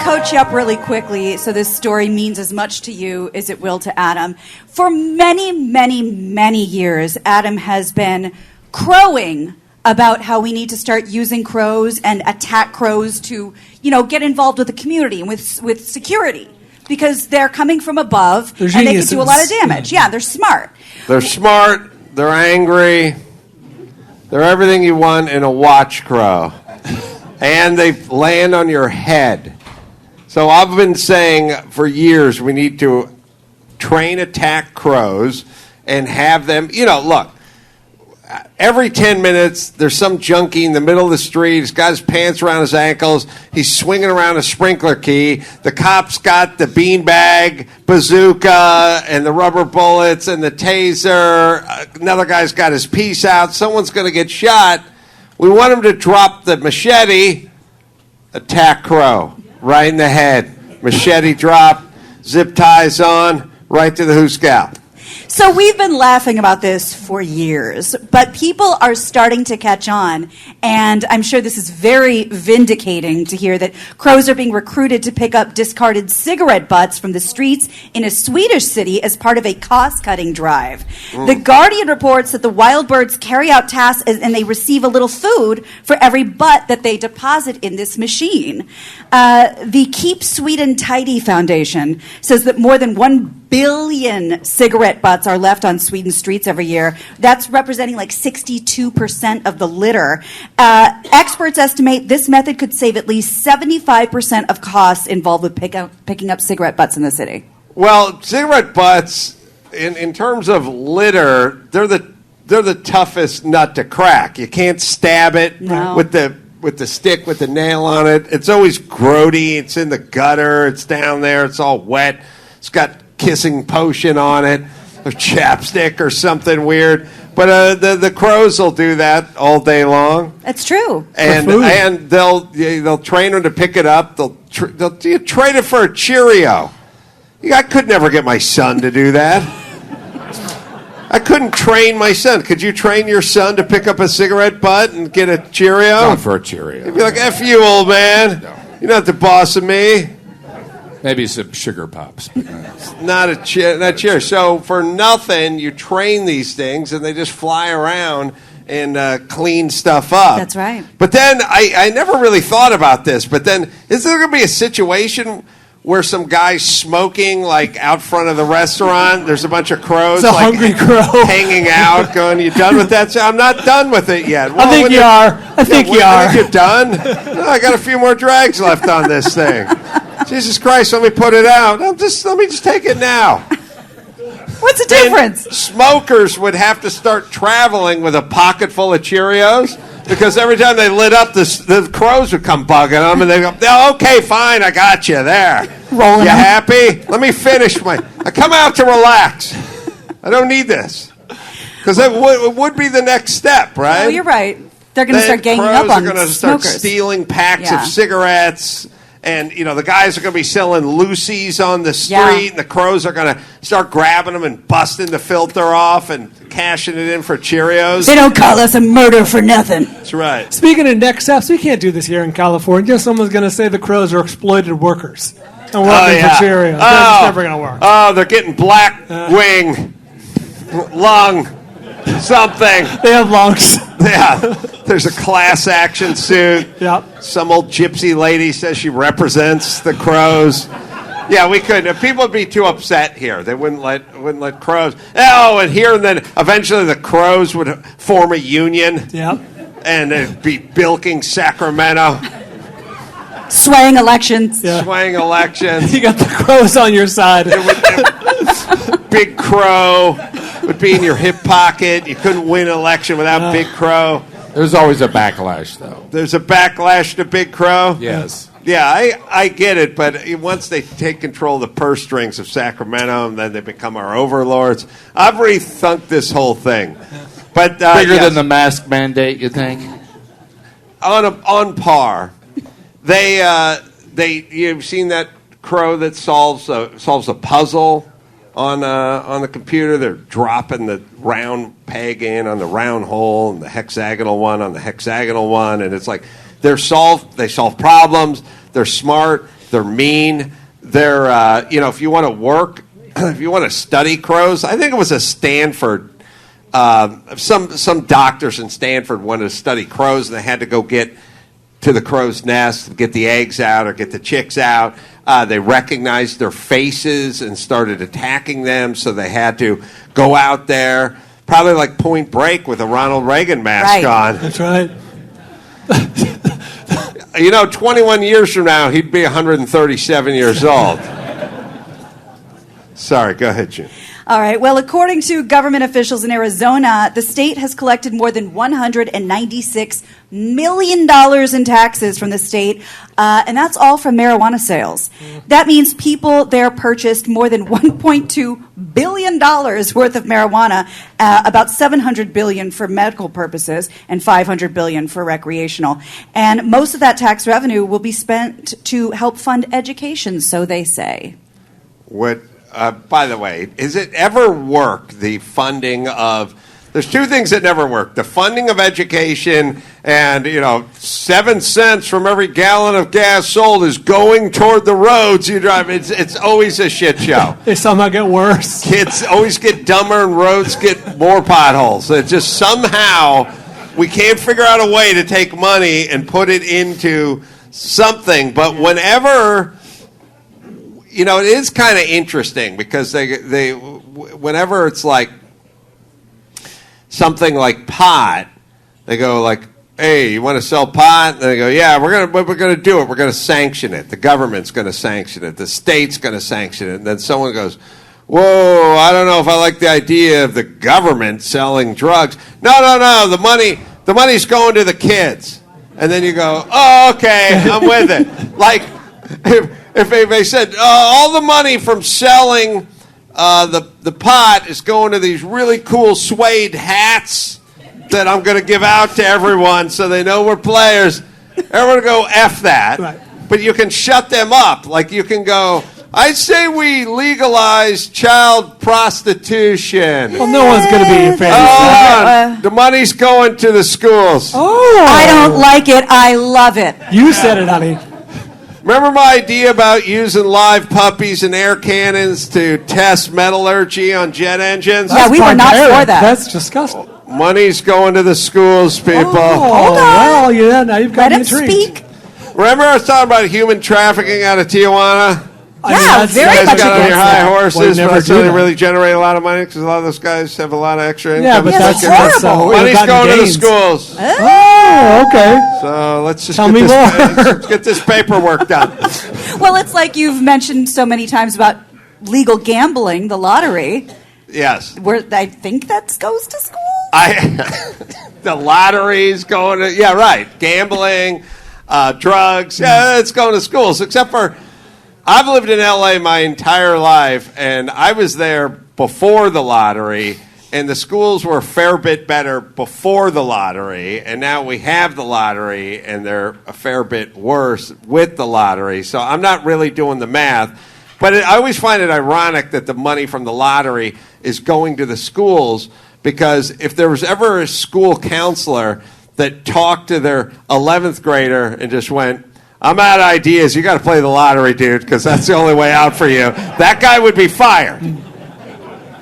coach you up really quickly so this story means as much to you as it will to Adam. For many, many, many years, Adam has been crowing about how we need to start using crows and attack crows to, get involved with the community and with security. Because they're coming from above and they can do a lot of damage. Yeah, they're smart. They're smart, they're angry, they're everything you want in a watch crow. And they land on your head. So I've been saying for years we need to train attack crows and have them, look, every 10 minutes there's some junkie in the middle of the street. He's got his pants around his ankles. He's swinging around a sprinkler key. The cop's got the beanbag, bazooka, and the rubber bullets and the taser. Another guy's got his piece out. Someone's going to get shot. We want him to drop the machete, attack crow, right in the head. Machete drop, zip ties on, right to the hooscow. So we've been laughing about this for years, but people are starting to catch on, and I'm sure this is very vindicating to hear that crows are being recruited to pick up discarded cigarette butts from the streets in a Swedish city as part of a cost-cutting drive. The Guardian reports that the wild birds carry out tasks and they receive a little food for every butt that they deposit in this machine. The Keep Sweden Tidy Foundation says that more than 1 billion cigarette butts are left on Sweden's streets every year. That's representing like 62% of the litter. Experts estimate this method could save at least 75% of costs involved with picking up cigarette butts in the city. Well, cigarette butts, in terms of litter, they're the toughest nut to crack. You can't stab it with the stick with the nail on it. It's always grody. It's in the gutter. It's down there. It's all wet. It's got kissing potion on it, or chapstick or something weird. But the crows will do that all day long. That's true. And they'll train them to pick it up. They'll trade it for a Cheerio. I could never get my son to do that. I couldn't train my son. Could you train your son to pick up a cigarette butt and get a Cheerio? Not for a Cheerio. He'd be like, F you, old man. No. You're not the boss of me. Maybe some sugar pops. Not cheer. So for nothing, you train these things, and they just fly around and clean stuff up. That's right. But then I never really thought about this. But then is there going to be a situation where some guy's smoking like out front of the restaurant? There's a bunch of crows, it's a hungry crow hanging out. Going, you done with that? So I'm not done with it yet. Well, I think you are. I think you are. You're done. No, I got a few more drags left on this thing. Jesus Christ, let me put it out. Let me just take it now. What's the difference? And smokers would have to start traveling with a pocket full of Cheerios because every time they lit up, the crows would come bugging them, and they go, oh, okay, fine, I got you there. Rolling you them. Happy? Let me finish I come out to relax. I don't need this. Because it would be the next step, right? Oh, you're right. They're going to start ganging up on crows are going to start smokers. stealing packs of cigarettes. And, the guys are going to be selling Lucy's on the street, and the crows are going to start grabbing them and busting the filter off and cashing it in for Cheerios. They don't call us a murder for nothing. That's right. Speaking of next steps, we can't do this here in California. Someone's going to say the crows are exploited workers and working for Cheerios. That's never going to work. Oh, they're getting black wing, lung, something. They have lungs. Yeah, there's a class action suit. Yep. Some old gypsy lady says she represents the crows. Yeah, we couldn't. People would be too upset here. They wouldn't let crows. Oh, and here and then eventually the crows would form a union. Yep. And it'd be bilking Sacramento. Swaying elections. Yeah. Swaying elections. You got the crows on your side. Big Crow would be in your hip pocket. You couldn't win an election without Big Crow. There's always a backlash, though. There's a backlash to Big Crow? Yes. Yeah, I get it, but once they take control of the purse strings of Sacramento, and then they become our overlords, I've rethunk this whole thing. But bigger than the mask mandate, you think? On par. You've seen that crow that solves a puzzle on the computer. They're dropping the round peg in on the round hole and the hexagonal one on the hexagonal one, and it's like they solve problems. They're smart. They're mean. They're, if you want to work, if you want to study crows, I think it was a Stanford. Some doctors in Stanford wanted to study crows, and they had to go get to the crow's nest, get the eggs out or get the chicks out. They recognized their faces and started attacking them, so they had to go out there, probably like Point Break with a Ronald Reagan mask on. That's right. 21 years from now, he'd be 137 years old. Sorry, go ahead, Gina. All right. Well, according to government officials in Arizona, the state has collected more than $196 million in taxes from the state, and that's all from marijuana sales. That means people there purchased more than $1.2 billion worth of marijuana, about $700 billion for medical purposes and $500 billion for recreational. And most of that tax revenue will be spent to help fund education, so they say. By the way, does it ever work, the funding of... There's two things that never work. The funding of education and, 7 cents from every gallon of gas sold is going toward the roads you drive. It's always a shit show. They somehow get worse. Kids always get dumber and roads get more potholes. It just somehow we can't figure out a way to take money and put it into something. But whenever... it is kind of interesting because they whenever it's like something like pot, they go like, "Hey, you want to sell pot?" And they go, "Yeah, we're gonna do it. We're gonna sanction it. The government's gonna sanction it. The state's gonna sanction it." And then someone goes, "Whoa, I don't know if I like the idea of the government selling drugs." No. The money's going to the kids. And then you go, "Oh, okay, I'm with it." Like if they said all the money from selling the pot is going to these really cool suede hats that I'm going to give out to everyone so they know we're players, everyone will go F that. Right. But you can shut them up. Like you can go, "I say we legalize child prostitution." Well, no one's going to be in favor of that. The money's going to the schools. Oh. I don't like it. I love it. You said it, honey. Remember my idea about using live puppies and air cannons to test metallurgy on jet engines? Yeah, we were not for that. That's disgusting. Money's going to the schools, people. Hold on. Well, yeah, now you've got Let me him intrigued. speak. Remember I was talking about human trafficking out of Tijuana? Yeah, very You guys much got on your against high that. horses, Well, but never that's do really, that. really generate a lot of money because a lot of those guys have a lot of extra income. Yeah, but Yeah, that's that's horrible. Money's ill-gotten going to the gains. schools. Oh, okay. So let's just Tell me more. let's get this paperwork done. Well, it's like you've mentioned so many times about legal gambling, the lottery. Yes. Where I think that goes to school. The lottery's going to, yeah, right. Gambling, drugs, yeah, it's going to schools. Except for, I've lived in L.A. my entire life, and I was there before the lottery, and the schools were a fair bit better before the lottery, and now we have the lottery, and they're a fair bit worse with the lottery. So I'm not really doing the math. But I always find it ironic that the money from the lottery is going to the schools, because if there was ever a school counselor that talked to their 11th grader and just went, "I'm out of ideas, you got to play the lottery, dude, because that's the only way out for you," that guy would be fired.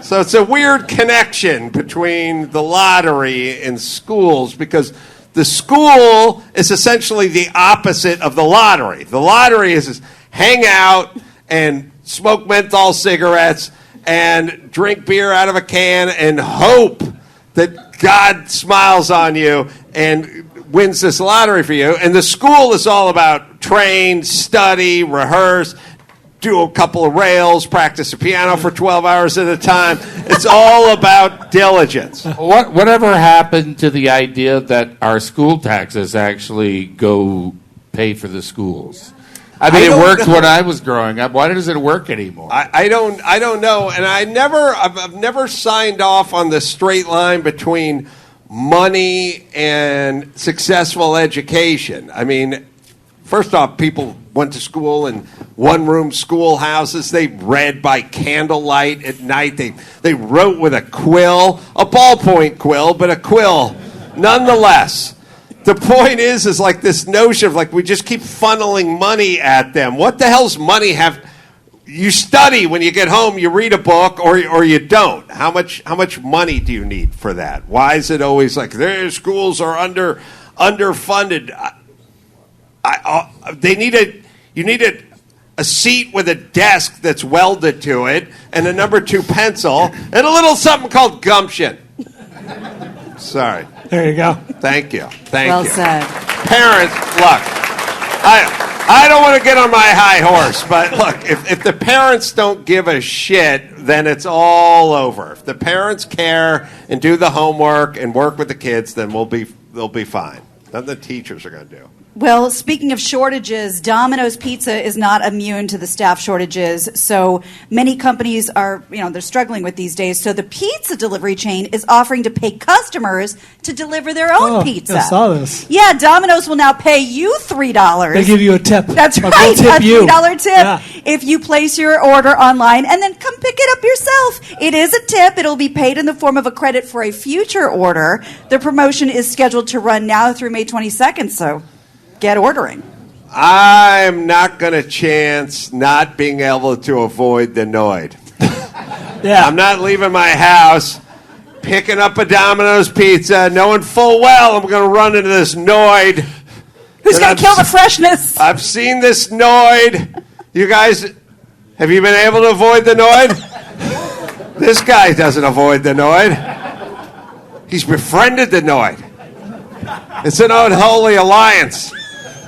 So it's a weird connection between the lottery and schools, because the school is essentially the opposite of the lottery. The lottery is hang out and smoke menthol cigarettes and drink beer out of a can and hope that God smiles on you and wins this lottery for you. And the school is all about train, study, rehearse, do a couple of rails, practice the piano for 12 hours at a time. It's all about diligence. Whatever happened to the idea that our school taxes actually go pay for the schools? I mean, it worked when I was growing up. Why doesn't it work anymore? I don't know, and I've never signed off on the straight line between money and successful education. I mean, first off, people went to school in one-room schoolhouses. They read by candlelight at night. They wrote with a quill, a ballpoint quill, but a quill nonetheless. the point is like this notion of like we just keep funneling money at them. What the hell's money have? You study when you get home, you read a book, or you don't. How much money do you need for that? Why is it always like their schools are underfunded? You need a seat with a desk that's welded to it, and a number 2 pencil, and a little something called gumption. Sorry. There you go. Thank you. Well said. Parents, look. I don't want to get on my high horse, but look, if the parents don't give a shit, then it's all over. If the parents care and do the homework and work with the kids, then they'll be fine. Nothing the teachers are going to do. Well, speaking of shortages, Domino's Pizza is not immune to the staff shortages. So many companies are, they're struggling with these days. So the pizza delivery chain is offering to pay customers to deliver their own pizza. I saw this. Yeah, Domino's will now pay you $3. They give you a tip. That's Like, right, we'll tip a $3 tip Yeah. if you place your order online and then come pick it up yourself. It is a tip. It'll be paid in the form of a credit for a future order. The promotion is scheduled to run now through May 22nd, so get ordering. I'm not going to chance not being able to avoid the Noid. Yeah. I'm not leaving my house, picking up a Domino's pizza, knowing full well I'm going to run into this Noid. Who's going to kill the freshness? I've seen this Noid. You guys, have you been able to avoid the Noid? This guy doesn't avoid the Noid. He's befriended the Noid. It's an unholy alliance.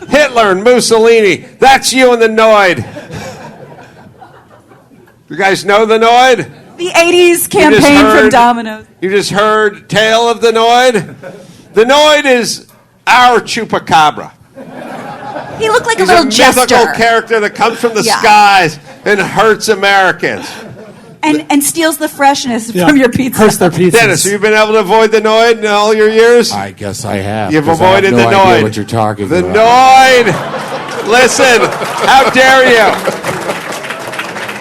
Hitler and Mussolini. That's you and the Noid. You guys know the Noid? The 80s campaign from Domino's. You just heard tale of the Noid? The Noid is our chupacabra. He looked like He's a little mythical jester. character that comes from the skies and hurts Americans. And steals the freshness Yeah. from your pizza. Hurts their pizzas. Dennis, have you been able to avoid the Noid in all your years? I guess I have. You've 'cause I have avoided no the idea Noid. what you're talking The about. Noid! Listen, how dare you?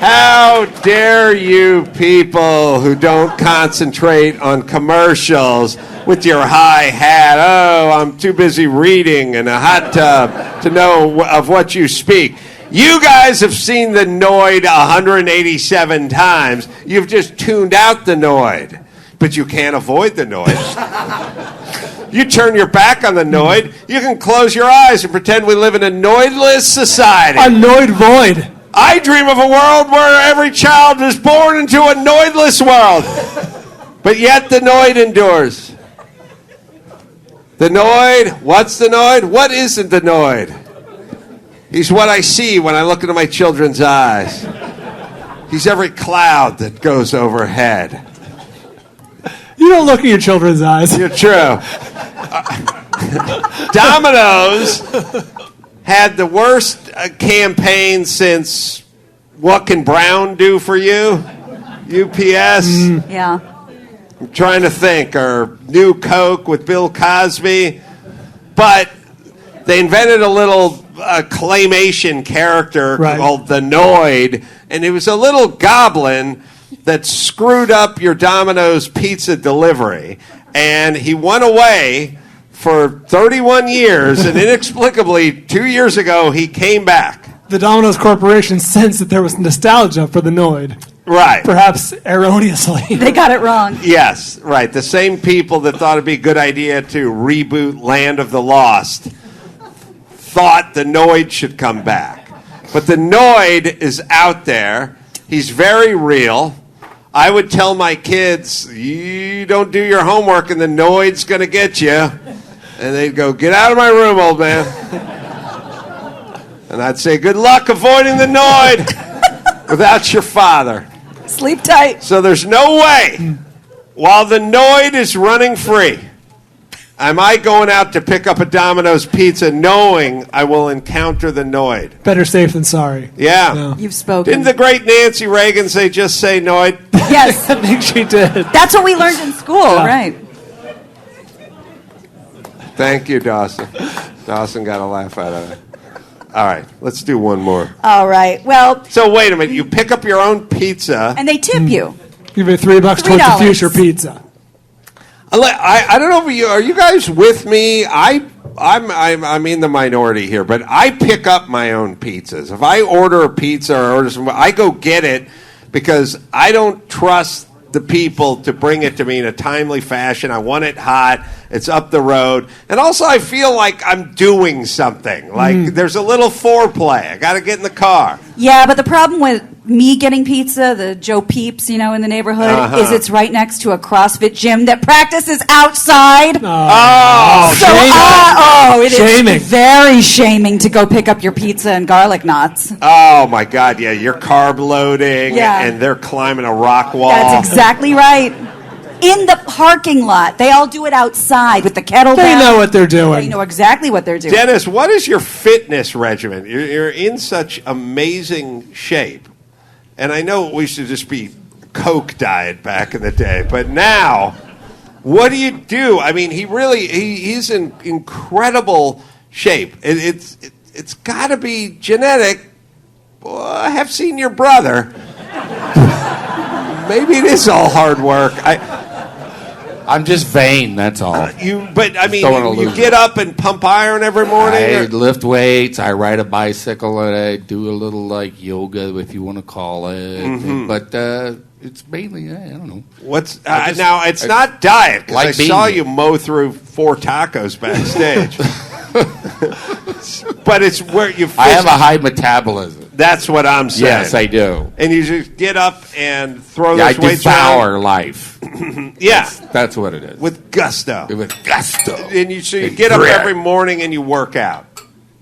How dare you people who don't concentrate on commercials with your high hat? Oh, I'm too busy reading in a hot tub to know of what you speak. You guys have seen the Noid 187 times. You've just tuned out the Noid. But you can't avoid the Noid. You turn your back on the Noid, you can close your eyes and pretend we live in a Noidless society. A Noid void. I dream of a world where every child is born into a Noidless world. But yet the Noid endures. The Noid, what's the Noid? What isn't the Noid? He's what I see when I look into my children's eyes. He's every cloud that goes overhead. You don't look at your children's eyes. You're true. Domino's had the worst campaign since What Can Brown Do For You? UPS. Yeah. I'm trying to think. Or New Coke with Bill Cosby. But they invented a little claymation character called the Noid, and it was a little goblin that screwed up your Domino's pizza delivery, and he went away for 31 years, and inexplicably 2 years ago he came back. The Domino's Corporation sensed that there was nostalgia for the Noid. Right. Perhaps erroneously. They got it wrong. Yes, right. The same people that thought it'd be a good idea to reboot Land of the Lost thought the Noid should come back. But the Noid is out there. He's very real. I would tell my kids, you don't do your homework and the Noid's going to get you. And they'd go, get out of my room, old man. And I'd say, good luck avoiding the Noid without your father. Sleep tight. So there's no way, while the Noid is running free, am I going out to pick up a Domino's pizza knowing I will encounter the Noid? Better safe than sorry. Yeah. No. You've spoken. Didn't the great Nancy Reagan say, just say Noid? Yes. I think she did. That's what we learned in school, right? Thank you, Dawson. Dawson got a laugh out of it. All right, let's do one more. All right. Well, So wait a minute. You pick up your own pizza. and they tip you. Give me $3 towards the $3. future pizza. I don't know if are you guys with me? I I'm in the minority here, but I pick up my own pizzas. If I order a pizza or order some, I go get it because I don't trust the people to bring it to me in a timely fashion. I want it hot. It's up the road. And also I feel like I'm doing something. Like there's a little foreplay. I got to get in the car. Yeah, but the problem with me getting pizza, the Joe Peeps, in the neighborhood, is it's right next to a CrossFit gym that practices outside. It Shaming. is very shaming to go pick up your pizza and garlic knots. Oh, my God. Yeah, you're carb loading, Yeah. and they're climbing a rock wall. That's exactly right. In the parking lot. They all do it outside with the kettlebell. They know what they're doing. They know exactly what they're doing. Dennis, what is your fitness regimen? You're in such amazing shape. And I know it used to just be Coke diet back in the day, but now, what do you do? I mean, he's in incredible shape. It's got to be genetic. Well, I have seen your brother. Maybe it is all hard work. I'm just vain, that's all. You get up and pump iron every morning? I lift weights, I ride a bicycle, and I do a little yoga, if you want to call it. Mm-hmm. But it's mainly, I don't know. Now, it's not diet, because I saw you mow through 4 tacos backstage. But it's where you I have a high metabolism. That's what I'm saying. Yes, I do. And you just get up and throw those I weights devour around? life. Yeah. That's what it is. With gusto. With gusto. And you get up every morning and you work out.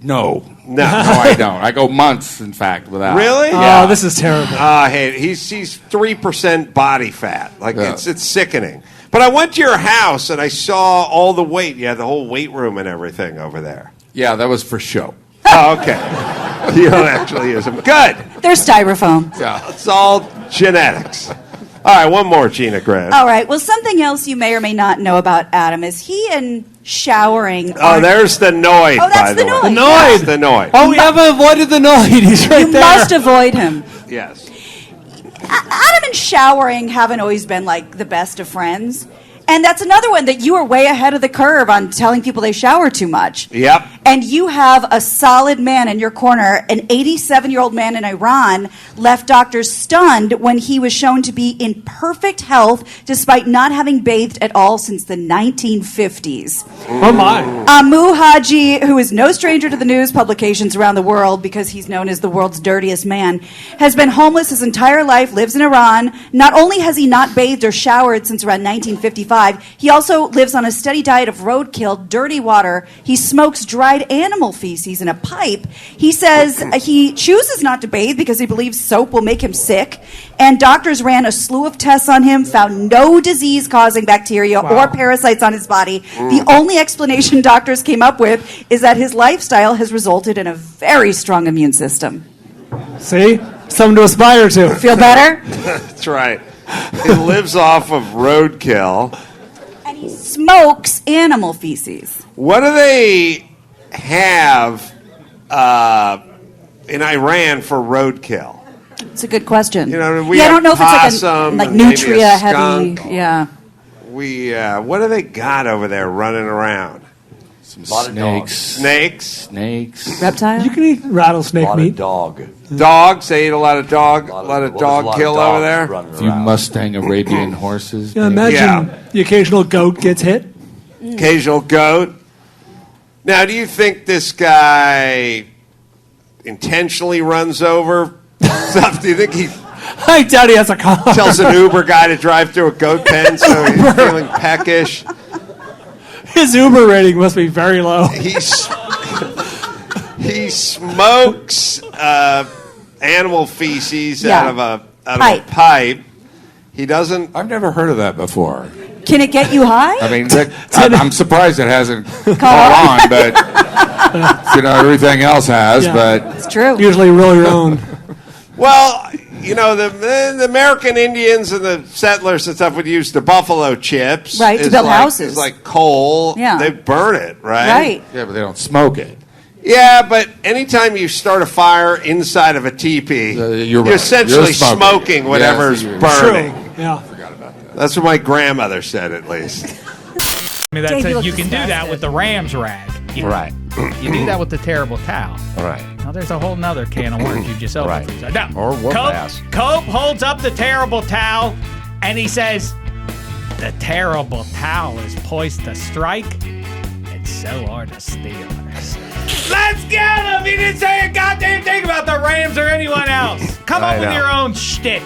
No. No. No, I don't. I go months, in fact, without. Really? Oh, this is terrible. Hey, he's 3% body fat. It's sickening. But I went to your house and I saw all the weight. You had the whole weight room and everything over there. Yeah, that was for show. Oh, okay. You don't actually use them. Good. They're styrofoam. Yeah. It's all genetics. All right, one more, Gina Grant. All right. Well, something else you may or may not know about Adam is he and showering. Oh, there's the Noid, Oh, that's by the the way. Noid. The Noid. That's the Noid. Oh, we haven't avoided the Noid. He's right You there. must avoid him. Yes. Adam and showering haven't always been like the best of friends. And that's another one that you are way ahead of the curve on telling people they shower too much. Yep. And you have a solid man in your corner. An 87-year-old man in Iran left doctors stunned when he was shown to be in perfect health despite not having bathed at all since the 1950s. Oh, my. Amu Haji, who is no stranger to the news publications around the world because he's known as the world's dirtiest man, has been homeless his entire life, lives in Iran. Not only has he not bathed or showered since around 1955, he also lives on a steady diet of roadkill, dirty water. He smokes dried animal feces in a pipe. He says he chooses not to bathe because he believes soap will make him sick. And doctors ran a slew of tests on him, found no disease-causing bacteria or parasites on his body. The only explanation doctors came up with is that his lifestyle has resulted in a very strong immune system. See? Something to aspire to. Feel better? That's right. He lives off of roadkill. And he smokes animal feces. What do they have in Iran for roadkill? It's a good question. We I don't have know if it's possum like and maybe a nutria heavy. skunk. Yeah. What do they got over there running around? Some Lot of dogs. snakes. Reptile? You can eat rattlesnake lot meat. of dog. Dogs. They eat a lot of dog. A lot of dog kill over there. A few Mustang Arabian horses. You know, imagine the occasional goat gets hit. Occasional goat. Now, do you think this guy intentionally runs over stuff? Do you think he I doubt he has a car. tells an Uber guy to drive through a goat pen so he's feeling peckish? His Uber rating must be very low. He smokes animal feces out of a pipe. He doesn't. I've never heard of that before. Can it get you high? I mean, I'm surprised it hasn't caught on, but everything else has. Yeah. But It's true. Usually really wrong. Well, the American Indians and the settlers and stuff would use the buffalo chips. Right, to build houses. It's like coal. Yeah. They burn it, right? Right. yeah, but they don't smoke it. Yeah, but anytime you start a fire inside of a teepee, you're right. essentially You're smoking. whatever's Yes, burning. True. Yeah. That's what my grandmother said, at least. That Dave, you said look you can do that disgusted. with the Rams rag. you. Right. You do that with the terrible towel. Right. Now there's a whole nother can of worms you just opened. Right. No. Or whoop ass. Cope holds up the terrible towel, and he says, "The terrible towel is poised to strike, and so are the Steelers." Let's get him! He didn't say a goddamn thing about the Rams or anyone else. Come up with your own shtick.